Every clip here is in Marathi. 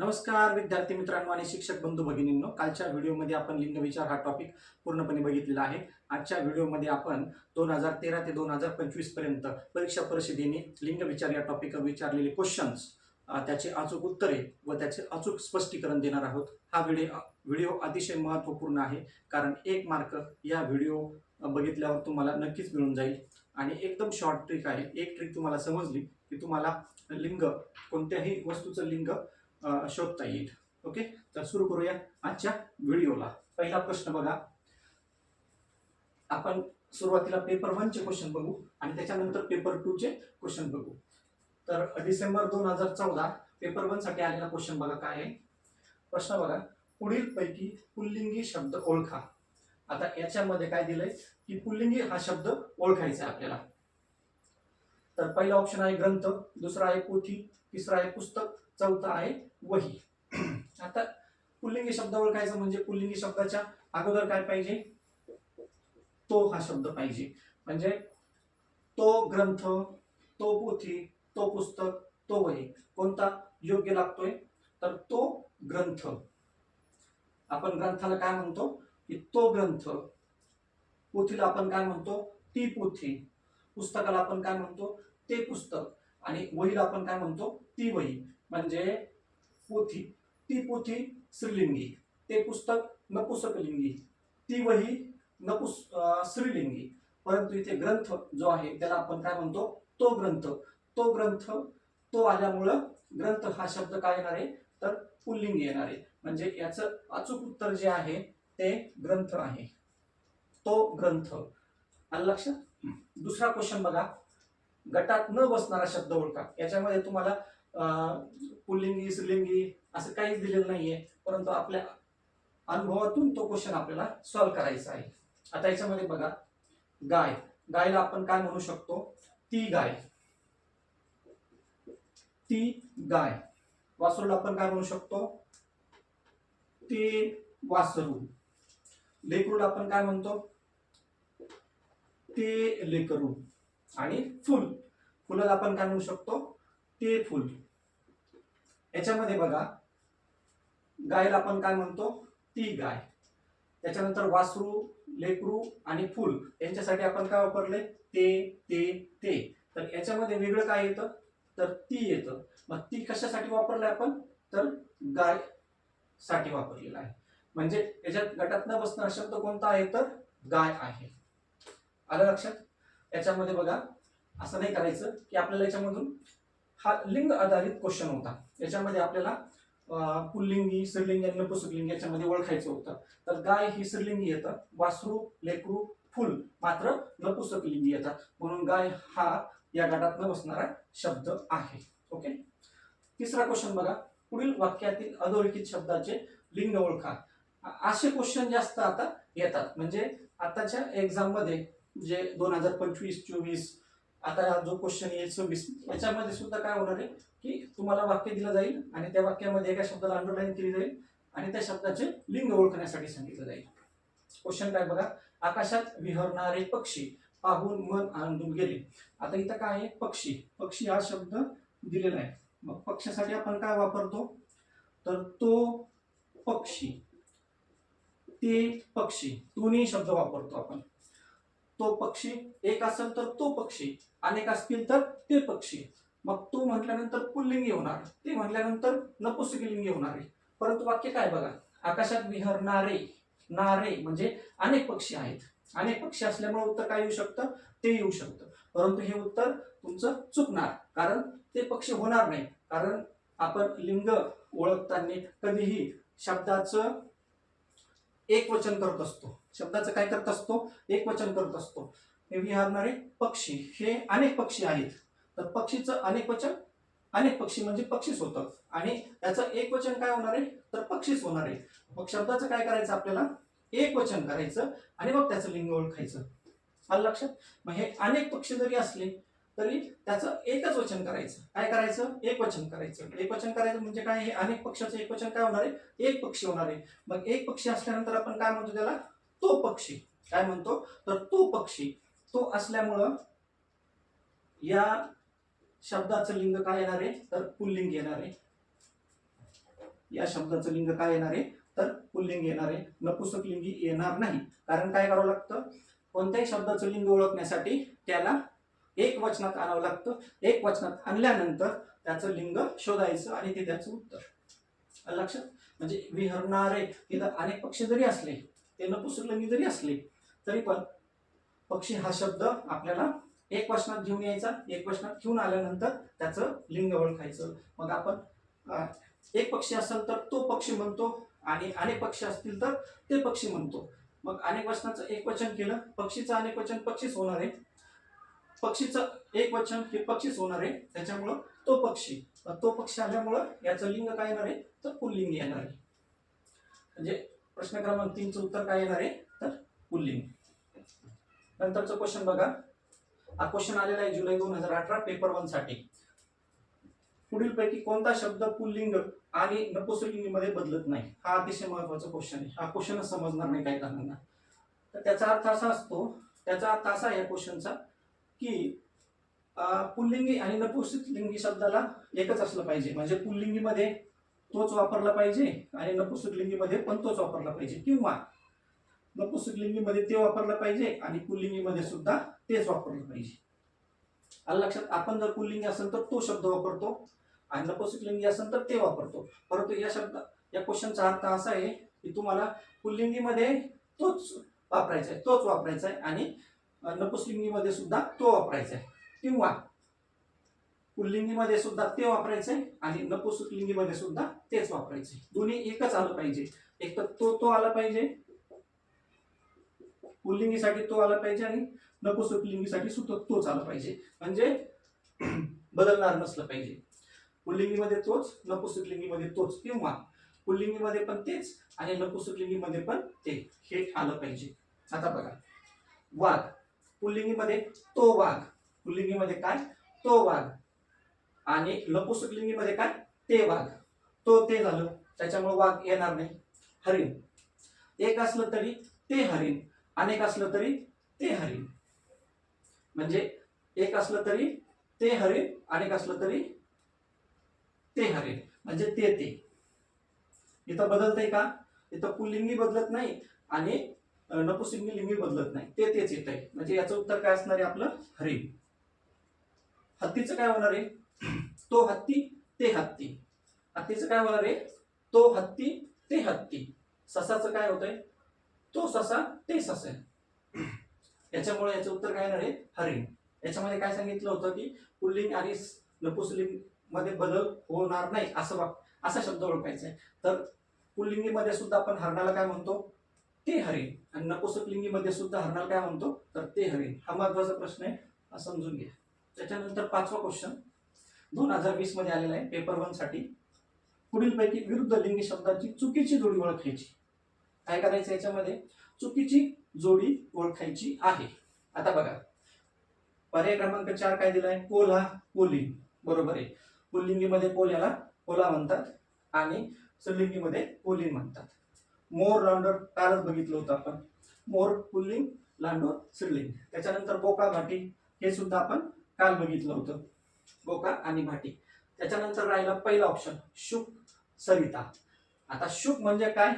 नमस्कार विद्यार्थी मित्रांनो आणि शिक्षक बंधू भगिनींनो, कालच्या व्हिडिओमध्ये आपण लिंग विचार हा टॉपिक पूर्णपणे बघितलेला आहे. आजच्या व्हिडिओमध्ये आपण 2013 ते 2025 पर्यंत परीक्षा परिषदेने लिंग विचार या टॉपिकवर विचारलेले क्वेश्चन्स, त्याचे अचूक उत्तरे व त्याचे अचूक स्पष्टीकरण देणार आहोत. हा व्हिडिओ अतिशय महत्त्वपूर्ण आहे, कारण 1 मार्क या व्हिडिओ बघितल्यावर तुम्हाला नक्कीच मिळून जाईल. आणि एकदम शॉर्ट ट्रिक आहे. एक ट्रिक तुम्हाला समजली की तुम्हाला लिंग, कोणत्याही वस्तूचं लिंग शोधता येईल. ओके, तर सुरू करूया आजच्या व्हिडिओला. पहिला प्रश्न बघा. आपण सुरुवातीला पेपर 1 चे क्वेश्चन बघू आणि त्याच्यानंतर पेपर 2 चे क्वेश्चन बघू. तर डिसेंबर 2014 पेपर 1 साठी आलेला क्वेश्चन बघा काय आहे. प्रश्न बघा, पुढील पैकी पुल्लिंगी शब्द ओळखा. आता याच्यामध्ये काय दिलंय की पुल्लिंगी हा शब्द ओळखायचा आहे आपल्याला. तर पहिला ऑप्शन आहे ग्रंथ, दुसरा आहे पोथी, तिसरा आहे पुस्तक, चौथा आहे वही. आता पुल्लिंगी शब्द ओळखायचा म्हणजे पुल्लिंगी शब्दाच्या अगोदर काय पाहिजे, तो हा शब्द पाहिजे. म्हणजे तो ग्रंथ, तो पोथी, तो पुस्तक, तो वही, कोणता योग्य लागतोय तर तो ग्रंथ. आपण ग्रंथाला काय म्हणतो की तो ग्रंथ, पोथीला आपण काय म्हणतो ती पोथी, पुस्तकाला आपण काय म्हणतो ते पुस्तक, आणि वहीला आपण काय म्हणतो ती वही. म्हणजे पोथी, ती पोथी स्त्रीलिंगी, ते पुस्तक नपुंसकलिंगी, ती वही स्त्रीलिंगी. परंतु इथे ग्रंथ जो आहे त्याला आपण काय म्हणतो तो ग्रंथ. तो ग्रंथ, तो आल्यामुळं ग्रंथ हा शब्द काय येणार आहे तर पुल्लिंगी येणार आहे. म्हणजे याचं अचूक उत्तर जे आहे ते ग्रंथ आहे, तो ग्रंथ. आलं लक्षात. दुसरा क्वेश्चन बघा, गटात न बसणारा शब्द ओळखा. याच्यामध्ये तुम्हाला पुल्लिंगी स्त्रीलिंगी असं काहीच दिलेलं नाहीये, परंतु आपल्या अनुभवातून तो क्वेश्चन आपल्याला सॉल्व्ह करायचा आहे. आता याच्यामध्ये बघा, गाय, गायला आपण काय म्हणू शकतो ती गाय, ती गाय. वासरूला आपण काय म्हणू शकतो ते वासरू. लेकरूला आपण काय म्हणतो ते लेकरू. आणि फुल, फुलाला आपण काय म्हणू शकतो ते फुल. याच्यामध्ये बघा, गायला आपण काय म्हणतो ती गाय. त्याच्यानंतर वासरू, लेकरू आणि फुल यांच्यासाठी आपण काय वापरले ते. तर याच्यामध्ये वेगळं काय येतं तर ती येतं. मग ती कशासाठी वापरले आपण तर गाय साठी वापरलेला आहे. म्हणजे याच्यात गटात न बसणारा शब्द कोणता आहे तर गाय आहे. आलं लक्षात. याच्यामध्ये बघा, असं नाही करायचं की आपल्याला याच्यामधून, हा लिंग आधारित क्वेश्चन होता, याच्यामध्ये आपल्याला पुल्लिंगी स्त्रीलिंगी आणि नपुंसकलिंगी याच्यामध्ये ओळखायचं होतं. तर गाय ही स्त्रीलिंगी येतं, वासरू, लेकरू, फुल मात्र नपुंसकलिंगी येतात. म्हणून गाय हा या गटात न बसणारा शब्द आहे. ओके. तिसरा क्वेश्चन बघा, पुढील वाक्यातील अधोरेखित शब्दाचे लिंग ओळखा. असे क्वेश्चन जास्त आता येतात. म्हणजे आताच्या एक्झाम मध्ये जे 2025-24 आता जो क्वेश्चन येईल 26, याच्यामध्ये सुद्धा काय होणार आहे की तुम्हाला वाक्य दिलं जाईल आणि त्या वाक्यामध्ये एका शब्दाला अंडरलाईन केली जाईल आणि त्या शब्दाचे लिंग ओळखण्यासाठी सांगितलं जाईल. क्वेश्चन काय बघा, आकाशात विहरणारे पक्षी पाहून मन आनंदून गेले. आता इथं काय आहे पक्षी, पक्षी हा शब्द दिलेला आहे. मग पक्षासाठी आपण काय वापरतो तर तो पक्षी, ते पक्षी, दोन्ही शब्द वापरतो आपण. तो पक्षी एक असेल तर तो पक्षी, अनेक असतील तर ते पक्षी. मग तो म्हटल्यानंतर पुल्लिंगी होणार, ते म्हटल्यानंतर नपुंसकलिंगी होणार आहे. परंतु वाक्य काय बघा, आकाशात विहरणारे, नारे म्हणजे अनेक पक्षी आहेत. अनेक पक्षी असल्यामुळे उत्तर काय येऊ शकतं ते येऊ शकतं. परंतु हे उत्तर तुमचं चुकणार, कारण ते पक्षी होणार नाही. कारण आपण लिंग ओळखताना कधीही शब्दाचं एक वचन करत असतो. शब्दाचं काय करत असतो एक वचन करत असतो. हे विहरणारे पक्षी, हे अनेक पक्षी आहेत. तर पक्षीचं अनेक वचन, अनेक पक्षी म्हणजे पक्षीच होतं, आणि त्याचं एक वचन काय होणार आहे तर पक्षीच होणार आहे. मग शब्दाचं काय करायचं आपल्याला एक वचन करायचं आणि मग त्याचं लिंग ओळखायचं. आलं लक्षात. मग हे अनेक पक्षी जरी असले तरी त्याचं एकच वचन करायचं. काय करायचं एक वचन करायचं. एक वचन करायचं म्हणजे काय, हे अनेक पक्षाचं एक वचन काय होणार आहे एक पक्षी होणार आहे. मग एक पक्षी असल्यानंतर आपण काय म्हणतो त्याला तो पक्षी. काय म्हणतो तर तो पक्षी. तो असल्यामुळं या शब्दाचं लिंग काय येणार आहे तर पुल्लिंग येणार आहे. या शब्दाचं लिंग काय येणार आहे तर पुल्लिंग येणार आहे, नपुंसक लिंगी येणार नाही. कारण काय करावं लागतं, कोणत्याही शब्दाचं लिंग ओळखण्यासाठी त्याला एक वचनात आणावं लागतं. एक वचनात आणल्यानंतर त्याचं लिंग शोधायचं आणि ते त्याचं उत्तर. लक्षात, म्हणजे विहरणारे इथं अनेक पक्षी जरी असले, ते नपुंसक लिंगी जरी असले, तरी पण पक्षी हा शब्द आपल्याला एक वचनात घेऊन यायचा. एक वचनात घेऊन आल्यानंतर त्याचं लिंग ओळखायचं. मग आपण एक पक्षी असेल तर तो पक्षी म्हणतो आणि अनेक पक्षी असतील तर ते पक्षी म्हणतो. मग अनेक वचनाचं एक वचन केलं, पक्षीचं अनेक वचन पक्षीच होणार आहे, पक्षीचं एक वचन हे पक्षीच होणार आहे, त्याच्यामुळं तो पक्षी आल्यामुळं याचं लिंग काय येणार आहे तर पुल्लिंग येणार आहे. म्हणजे प्रश्न क्रमांक 3चं उत्तर काय येणार आहे तर पुल्लिंग. नंतरचं क्वेश्चन बघा. हा क्वेश्चन आलेला आहे जुलै 2018 पेपर 1 साठी. पुढीलपैकी कोणता शब्द पुल्लिंग आणि नपुंसकलिंगीमध्ये बदलत नाही? हा अतिशय महत्वाचा क्वेश्चन आहे. हा क्वेश्चनच समजणार नाही काही जणांना. तर त्याचा अर्थ असा असतो, त्याचा अर्थ असा आहे या क्वेश्चनचा की पुल्लिंगी आणि नपुंसकलिंगी शब्दाला एकच असलं पाहिजे. म्हणजे पुल्लिंगीमध्ये तोच वापरला पाहिजे आणि नपुंसकलिंगीमध्ये पण तोच वापरला पाहिजे, किंवा नपुंसकलिंगीमध्ये ते वापरलं पाहिजे आणि पुल्लिंगीमध्ये सुद्धा तेच वापरलं पाहिजे. आलं लक्षात. आपण जर पुल्लिंगी असेल तर तो शब्द वापरतो आणि नपुंसकलिंगी असेल तर ते वापरतो. परंतु या क्वेश्चनचा अर्थ असा आहे की तुम्हाला पुल्लिंगीमध्ये तोच वापरायचा आहे आणि नपुंसकलिंगीमध्ये सुद्धा तो वापरायचा आहे, किंवा पुल्लिंगीमध्ये सुद्धा ते वापरायचंय आणि नपुंसकलिंगीमध्ये सुद्धा तेच वापरायचंय. दोन्ही एकच आलं पाहिजे. एक तर तो आला पाहिजे, पुल्लिंगीसाठी तो आला पाहिजे आणि नपुंसकलिंगीसाठी सुद्धा तोच आला पाहिजे. म्हणजे बदलणार नसलं पाहिजे. पुल्लिंगीमध्ये तोच, नपुंसकलिंगीमध्ये तोच, किंवा पुल्लिंगीमध्ये पण तेच आणि नपुंसकलिंगीमध्ये पण ते, हे आलं पाहिजे. आता बघा, वाघ पुल्लिंगीमध्ये तो वाघ, पुल्लिंगीमध्ये काय तो वाघ, आणि नपुंसकलिंगीमध्ये काय ते वाघ, तो ते झालं, त्याच्यामुळे वाघ येणार नाही. हरिण एक असलं तरी ते हरिण, अनेक असलं तरी ते हरिण. म्हणजे एक असलं तरी ते हरिण, अनेक असलं तरी ते हरिण, म्हणजे ते. इथं बदलतंय का? इथं पुल्लिंगी बदलत नाही आणि नपुंसकलिंगी बदलत नाही, तेच येत आहे. म्हणजे याचं उत्तर काय असणार आहे आपलं हरिण. हत्तीचं काय होणार आहे? तो हत्ती ते हत्ती. हत्तीचं काय होणार आहे? तो हत्ती ते हत्ती. ससाचं काय होतंय? तो ससा ते ससे. याच्यामुळे याचं उत्तर काय येणार आहे हरिण. याच्यामध्ये काय सांगितलं होतं की पुल्लिंग आणि नपुंसकलिंग मध्ये बदल होणार नाही असा शब्द ओळखायचा आहे. तर पुल्लिंगीमध्ये सुद्धा आपण हरणाला काय म्हणतो ते हरिण, आणि नपुंसकलिंगीमध्ये सुद्धा हरणाला काय म्हणतो तर ते हरिण. हा महत्वाचा प्रश्न आहे, हा समजून घ्या. त्याच्यानंतर 5वा क्वेश्चन 2020 मध्ये आलेला आहे पेपर 1 साठी. पुढीलपैकी विरुद्ध लिंगी शब्दांची चुकीची जोडी ओळखायची. काय करायचं याच्यामध्ये? चुकीची जोडी ओळखायची आहे. आता बघा, पर्याय क्रमांक 4 काय दिलाय? कोल्हा कोल्ही. बरोबर आहे. पुल्लिंगीमध्ये कोल्ह्याला कोल्हा म्हणतात आणि स्त्रीलिंगीमध्ये कोल्ही म्हणतात. मोर लांडोर कालच बघितलं होतं आपण. मोर पुल्लिंग, लांडोर स्त्रीलिंग. त्याच्यानंतर बोका भाटी हे सुद्धा आपण काल बघितलं होतं, बोका आणि भाटी. त्याच्यानंतर राहिला पहिला ऑप्शन शुक सरिता. आता शुक म्हणजे काय?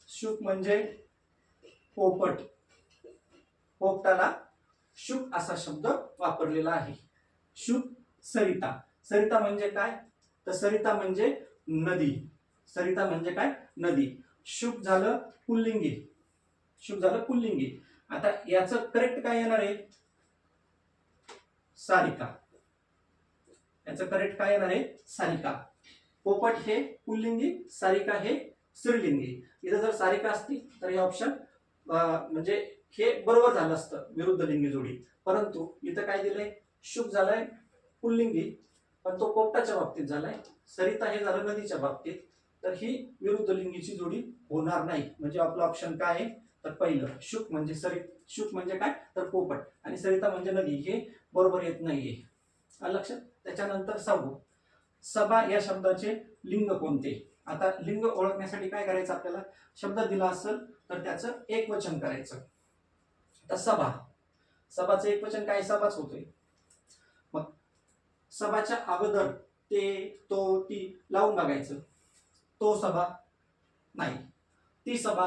शुक म्हणजे पोपट. पोपटाला शुक असा शब्द वापरलेला आहे. शुक सरिता. सरिता म्हणजे काय? तर सरिता म्हणजे नदी. सरिता म्हणजे काय? नदी. शुक झालं पुल्लिंगी. शुक झालं पुल्लिंगी. आता याचं करेक्ट काय येणार आहे? सारिका. याचं करेक्ट काय येणार आहे? सारिका. पोपट हे पुल्लिंगी, सारिका हे स्त्रीलिंगी. इथं जर सारिका असती तर हे ऑप्शन म्हणजे हे बरोबर झालं असतं, विरुद्ध लिंगी जोडी. परंतु इथं काय दिलंय? शुक झालाय पुल्लिंगी, पण तो पोपटाच्या बाबतीत झालाय. सरिता हे झालं नदीच्या बाबतीत. तर ही विरुद्ध लिंगीची जोडी होणार नाही. म्हणजे आपलं ऑप्शन काय आहे तर पहिलं शुक म्हणजे शुक म्हणजे काय तर पोपट आणि सरिता म्हणजे नदी, हे बरोबर येत नाहीये. लक्षात. त्याच्यानंतर सभा या शब्दाचे लिंग कोणते? आता लिंग ओळखण्यासाठी काय करायचं आपल्याला? शब्द दिला असेल तर त्याचं एक वचन करायचं. आता सभाचं एक वचन काय? सभाच होतोय. मग सभाच्या अगोदर ते, तो, ती लावून बघायचं. तो सभा नाही, ती सभा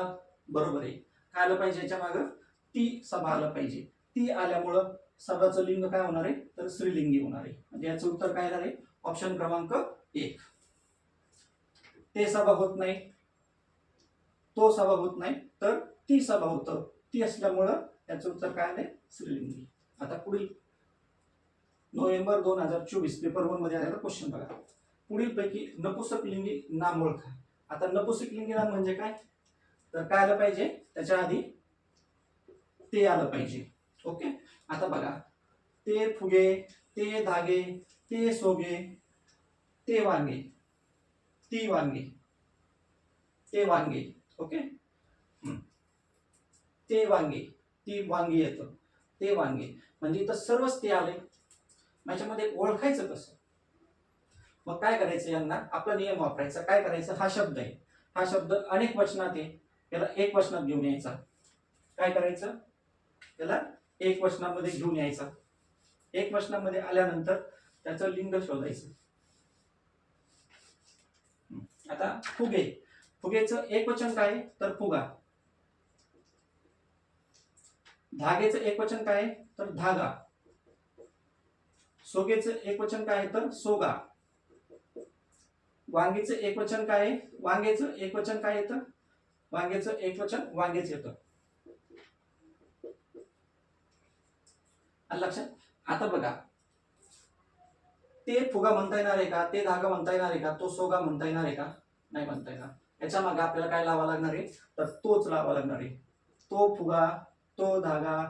बरोबर आहे. काय आलं पाहिजे याच्या मागं? ती सभा आलं पाहिजे. ती आल्यामुळं सभाचं लिंग काय होणार आहे? तर स्त्रीलिंगी होणार आहे. म्हणजे याचं उत्तर काय येणार आहे? ऑप्शन क्रमांक 1. ते सभा होत नाही, तो सभा होत नाही, तर ती सभा होतं. ती असल्यामुळं याचं उत्तर काय आलंय? स्त्रीलिंगी. आता पुढील नोव्हेंबर 2024 पेपर 1 मध्ये आलेला क्वेश्चन बघा. पुढील पैकी नपुंसकलिंगी नाम ओळखा. आता नपुंसकलिंगी नाम म्हणजे काय? तर काय आलं पाहिजे? त्याच्या आधी ते आलं पाहिजे. ओके. आता बघा, ते फुगे, ते धागे, ते सोगे, ते वांगे, ती वांगे, ते वांगे. ओके. ते वांगे, ती वांगी येतं, ते वांगे. म्हणजे इथं सर्वच ते आले. याच्यामध्ये ओळखायचं कसं? मग काय करायचं? यांना आपला नियम वापरायचा. काय करायचं? हा शब्द आहे, हा शब्द अनेक वचनात आहे, याला एक वचनात घेऊन यायचा. काय करायचं? त्याला एक वचनामध्ये घेऊन यायचा. एक वचनामध्ये आल्यानंतर त्याचं लिंग शोधायचं. आता फुगे, फुगेचं एक वचन काय? तर फुगा. धागेचं एक वचन काय? तर धागा. सोगेचं एक वचन काय? तर सोगा. वांगेचं एक वचन काय? वांगेचं एक वचन काय येतं? वांगेचं एक वचन वांगेच येतं. लक्षात. आता बघा, ते फुगा म्हणता येणार आहे का? ते धागा म्हणता येणार आहे का? तो सोगा म्हणता येणार आहे का? नाही म्हणता येणार. याच्या मागे आपल्याला काय लावा लागणार आहे? तर तोच लावा लागणार आहे. तो फुगा, तो धागा,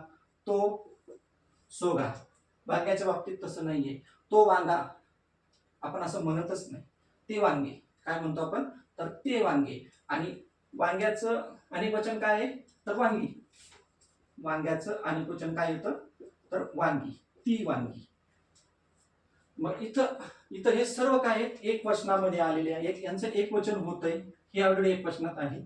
तो सोगा. वांग्याच्या बाबतीत तसं नाहीये. तो वांगा आपण असं म्हणतच नाही. ते वांगे काय म्हणतो आपण? तर ते वांगे. आणि वांग्याचं अनेक वचन काय आहे? तर वांगी. वांग्याचं अनेक वचन काय येतं? तर वांगी, ती वांगी. मग इथं इथं हे सर्व काय आहेत? एक वचनामध्ये आलेले आहेत. यांचं एक वचन होतंय, हे ऑलरेडी एक वचनात आहे.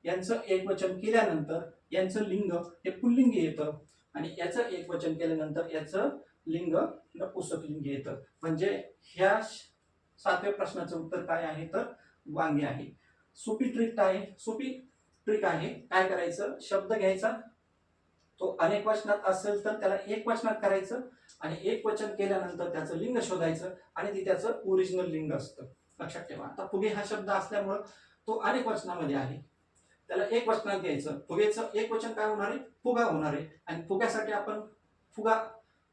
यांचं एक वचन केल्यानंतर यांचं लिंग हे पुल्लिंगी येतं, आणि याचं एक वचन केल्यानंतर याचं लिंग नपुंसकलिंगी येतं. म्हणजे ह्या 7व्या प्रश्नाचं उत्तर काय आहे? तर वांगे आहे. सोपी ट्रिक काय? सोपी ट्रिक आहे. काय करायचं? शब्द घ्यायचा, तो अनेक वचनात असेल तर त्याला एक वचनात करायचं, आणि एक वचन केल्यानंतर त्याचं लिंग शोधायचं, आणि ते त्याचं ओरिजिनल लिंग असतं. लक्षात ठेवा. आता फुगे हा शब्द असल्यामुळं तो अनेक वचनामध्ये आहे, त्याला एक वचनात घ्यायचं. फुगेचं एक वचन काय होणार आहे? फुगा होणार आहे. आणि फुग्यासाठी आपण फुगा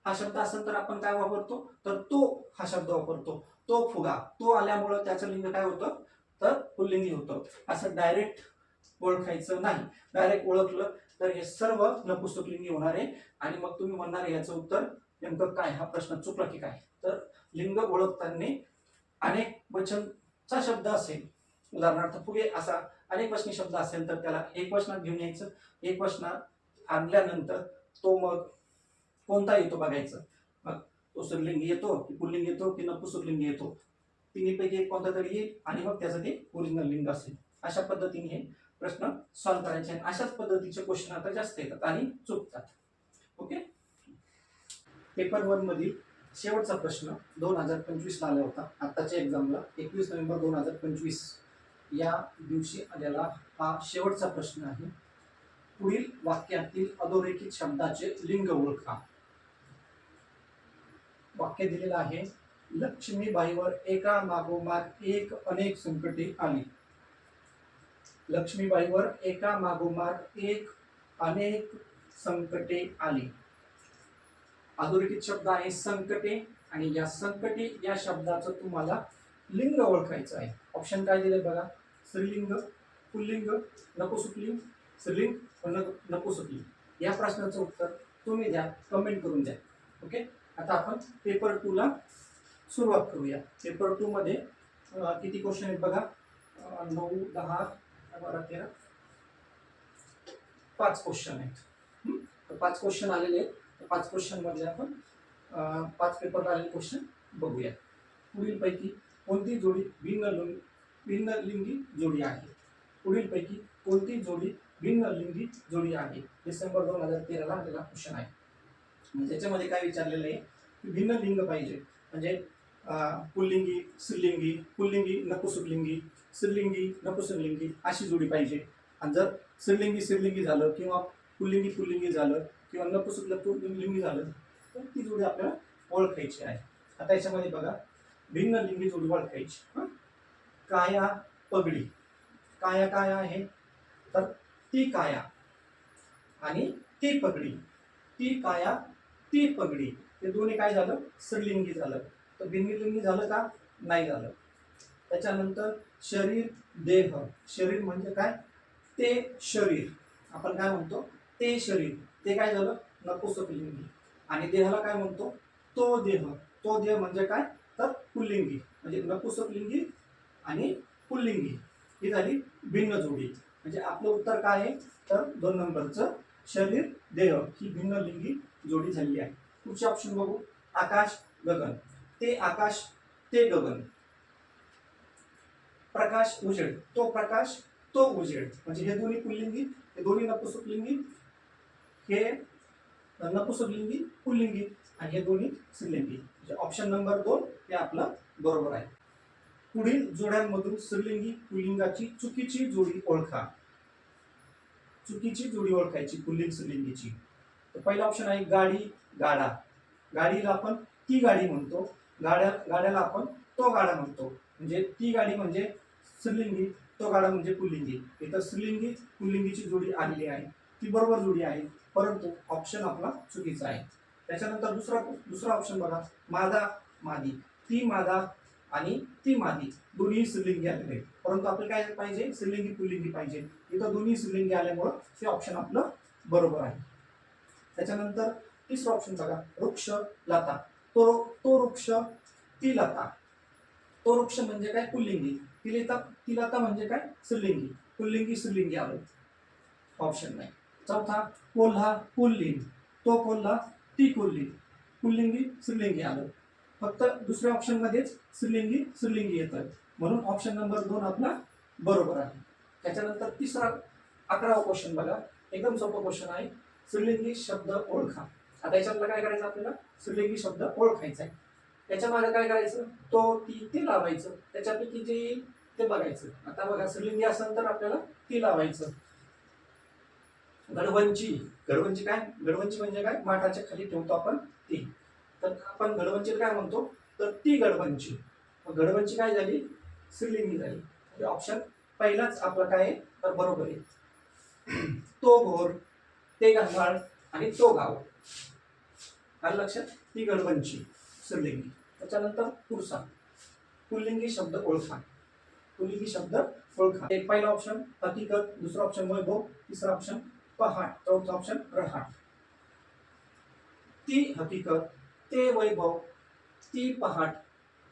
हा शब्द असेल तर आपण काय वापरतो? तर तो हा शब्द वापरतो. तो फुगा, तो आल्यामुळं त्याचं लिंग काय होतं? तर पुल्लिंगी होतं. असं डायरेक्ट ओळखायचं नाही. डायरेक्ट ओळखलं तर हे सर्व नपुंसकलिंगी होणार आहे. आणि मग तुम्ही म्हणणार याचं उत्तर नेमकं काय? हा प्रश्न चुकला की काय? तर लिंग ओळखताना अनेक वचनचा शब्द असेल, उदाहरणार्थ फुगे असा अनेक वचनी शब्द असेल तर त्याला एक वचनात घेऊन यायचं. एक वचनात आणल्यानंतर तो मग कोणता येतो बघायचं. मग तो स्त्रीलिंगी येतो की पुल्लिंगी येतो की नपुंसकलिंगी येतो, तिन्हीपैकी एक कोणता तरी येईल, आणि मग त्याचं ते ओरिजिनल लिंग असेल. अशा पद्धतीने हे प्रश्न सॉल्व्ह करायचे. आणि अशाच पद्धतीचे क्वेश्चन आता जास्त येतात आणि चुकतात. ओके. पेपर 1 मधील शेवटचा प्रश्न 2025 ला आला होता. आत्ताच्या एक्झामला 21 नोव्हेंबर 2025 या दिवशी आलेला हा शेवटचा प्रश्न आहे. पुढील वाक्यातील अधोरेखित शब्दाचे लिंग ओळखा. वाक्य दिलेलं आहे. लक्ष्मीबाईवर एका मागोमाग एक अनेक संकटे आली. लक्ष्मीबाईवर एका मागोमाग एक अनेक संकटे आली. अधोरेखित शब्द आहे संकटे, आणि या संकटे या शब्दाचं तुम्हाला लिंग ओळखायचं आहे. ऑप्शन काय दिले बघा? स्त्रीलिंग, पुल्लिंग, नपुंसकलिंग, स्त्रीलिंग, नपुंसकलिंग. या प्रश्नाचं उत्तर तुम्ही द्या, कमेंट करून द्या. ओके. आता आपण पेपर 2 ला सुरुवात करूया. पेपर 2 मध्ये किती क्वेश्चन आहेत बघा? 9, 10, 12, 13, 5 क्वेश्चन आहेत. 5 क्वेश्चन आलेले आहेत. 5 क्वेश्चन मध्ये आपण 5 पेपरला आलेले क्वेश्चन बघूया. पुढील पैकी कोणती जोडी भिन्नलिंगी जोडी आहे? पुढील पैकी कोणती जोडी भिन्नलिंगी जोडी आहे? डिसेंबर 2013 ला आलेला क्वेश्चन आहे. त्याच्यामध्ये काय विचारलेलं आहे की भिन्न लिंग पाहिजे, म्हणजे पुल्लिंगी, स्त्रीलिंगी, पुल्लिंगी, नपुंसकलिंगी, स्त्रीलिंगी नपुसकलिंगी अशी जोडी पाहिजे. आणि जर स्त्रीलिंगी स्त्रीलिंगी झालं किंवा पुल्लिंगी पुल्लिंगी झालं किंवा नपुसक पुल्लिंगी झालं तर ती जोडी आपल्याला ओळखायची आहे. आता याच्यामध्ये बघा भिन्न लिंगी जोडी ओळखायची. काया पगडी. काया काय आहे तर ती काया आणि ती पगडी. ती काया ती पगडी हे दोन्ही काय झालं स्त्रीलिंगी झालं. तर भिन्नलिंगी झालं का नाही झालं. त्याच्यानंतर शरीर देह. शरीर म्हणजे काय ते शरीर आपण काय म्हणतो ते शरीर ते काय झालं नपुसकलिंगी. आणि देहाला काय म्हणतो तो देह. तो देह म्हणजे काय तर पुल्लिंगी. म्हणजे नपुसकलिंगी आणि पुल्लिंगी ही झाली भिन्न जोडी. म्हणजे आपलं उत्तर काय आहे तर 2 नंबरचं शरीर देह ही भिन्न लिंगी जोडी झाली आहे. पुढचे ऑप्शन बघू. आकाश गगन. ते आकाश ते गगन. प्रकाश उजेड. तो प्रकाश तो उजेड. म्हणजे हे दोन्ही पुल्लिंगी हे दोन्ही नपुसकलिंगी. हे नपुसकलिंगी पुल्लिंगी आणि हे दोन्ही स्त्रीलिंगी. म्हणजे ऑप्शन नंबर 2 हे आपलं बरोबर आहे. पुढील जोड्यांमधून स्त्रीलिंगी पुल्लिंगाची चुकीची जोडी ओळखा. चुकीची जोडी ओळखायची पुल्लिंग स्त्रीलिंगीची. तर पहिला ऑप्शन आहे गाडी गाडा. गाडीला आपण ती गाडी म्हणतो. गाड्याला आपण तो गाडा म्हणतो. म्हणजे ती गाडी म्हणजे स्त्रीलिंगी तो गाडा म्हणजे पुल्लिंगी. इथं स्त्रीलिंगी पुल्लिंगीची जोडी आलेली आहे ती बरोबर जोडी आहे परंतु ऑप्शन आपला चुकीचा आहे. त्याच्यानंतर दुसरा ऑप्शन बघा मादा मादी. ती मादा आणि ती मादी दोन्ही स्त्रीलिंगी आलेले आहेत परंतु आपल्याला काय पाहिजे स्त्रीलिंगी पुल्लिंगी पाहिजे. इथं दोन्ही स्त्रीलिंगी आल्यामुळं हे ऑप्शन आपलं बरोबर आहे. त्याच्यानंतर तिसरा ऑप्शन बघा वृक्ष लता. तो वृक्ष ती लता. तो वृक्ष म्हणजे काय पुल्लिंगी. ती लता म्हणजे काय स्त्रीलिंगी. पुल्लिंगी स्त्रीलिंगी आलं ऑप्शन नाही. चौथा कोल्हा पुल्लिंग. तो कोल्हा ती कोल्ही. पुल्लिंगी स्त्रीलिंगी आलं. फक्त दुसऱ्या ऑप्शन मध्येच स्त्रीलिंगी स्त्रीलिंगी येतं म्हणून ऑप्शन नंबर 2 आपला बरोबर आहे. त्याच्यानंतर 11वा क्वेश्चन बघा एकदम सोपा क्वेश्चन आहे. स्त्रीलिंगी शब्द ओळखा. आता याच्यातलं काय करायचं आपल्याला स्त्रीलिंगी शब्द ओळखायचा आहे. त्याच्या मागे काय करायचं तो ती ते लावायचं. त्याच्यापैकी जे येईल ते बघायचं. आता बघा स्त्रीलिंगी असेल तर आपल्याला ती लावायचं. गडवंची. गडवंची काय गडवंची म्हणजे काय माठाच्या खाली ठेवतो आपण ती. तर आपण गडवंची काय म्हणतो तर ती गडवंची. गडवंची काय झाली स्त्रीलिंगी झाली. ऑप्शन पहिलाच आपला काय आहे तर बरोबर आहे. तो घोर ते घांगाळ आणि तो गाव. आलं लक्षात. ती गडवंची स्त्रीलिंगी. त्याच्यानंतर पुरुषा पुल्लिंगी शब्द ओळखा. पुल्लिंगी शब्द ओळखा. एक पहिला ऑप्शन हकीकत. दुसरा ऑप्शन वैभव. तिसरा ऑप्शन पहाट. चौथा ऑप्शन रहाट. ती हकीकत ते वैभव ती पहाट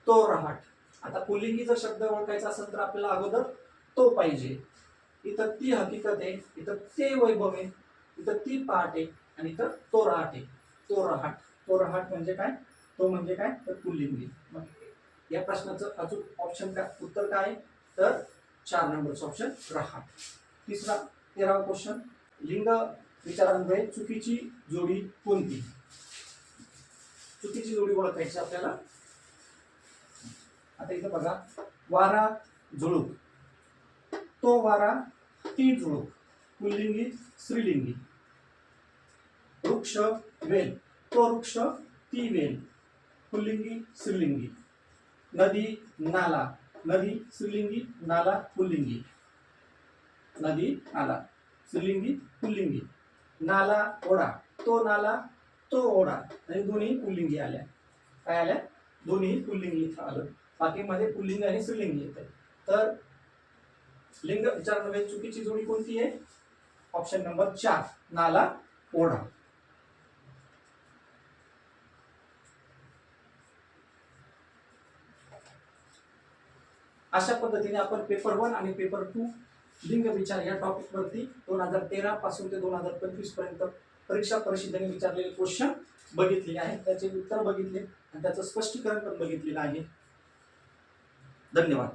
तो रहाट. आता पुल्लिंगी जर शब्द ओळखायचा असेल तर आपल्याला अगोदर तो पाहिजे. इथं ती हकीकत आहे इथं ते वैभव आहे इथं ती पहाट आहे आणि इथं तो रहाट आहे. तो रहाट. तो रहाट म्हणजे काय तो म्हणजे काय तर पुल्लिंगी. मग या प्रश्नाचं अचूक ऑप्शन काय उत्तर काय तर 4 नंबरचं ऑप्शन रहाट. 13वा क्वेश्चन लिंग विचारांमुळे चुकीची जोडी कोणती. चुकीची जोडी ओळखायची आपल्याला. आता इथं बघा वारा झुळूक. तो वारा ती झुळूक. पुल्लिंगी स्त्रीलिंगी. वृक्ष वेल. तो वृक्ष ती वेल. पुल्लिंगी स्त्रीलिंगी. नदी नाला. नदी स्त्रीलिंगी नाला पुल्लिंगी. नदी नाला स्त्रीलिंगी पुल्लिंगी. नाला ओढा. तो नाला तो ओढा. आणि दोन्ही पुल्लिंगी आल्या. काय आल्या दोन्ही पुल्लिंगी इथं आलं. बाकी मध्ये पुल्लिंग आणि स्त्रीलिंगी येतं. तर लिंग विचारणारी चुकीची जोडी कोणती आहे ऑप्शन नंबर 4 नाला ओढा. अशा पद्धतीने आपण पेपर 1 आणि पेपर 2 लिंग विचार या टॉपिक वरती 2013 पासून ते 2025 पर्यंत परीक्षा परिषदेने विचारलेले क्वेश्चन बघितलेले आहेत. त्याचे उत्तर बघितले आणि त्याचं स्पष्टीकरण पण बघितलेलं आहे. धन्यवाद.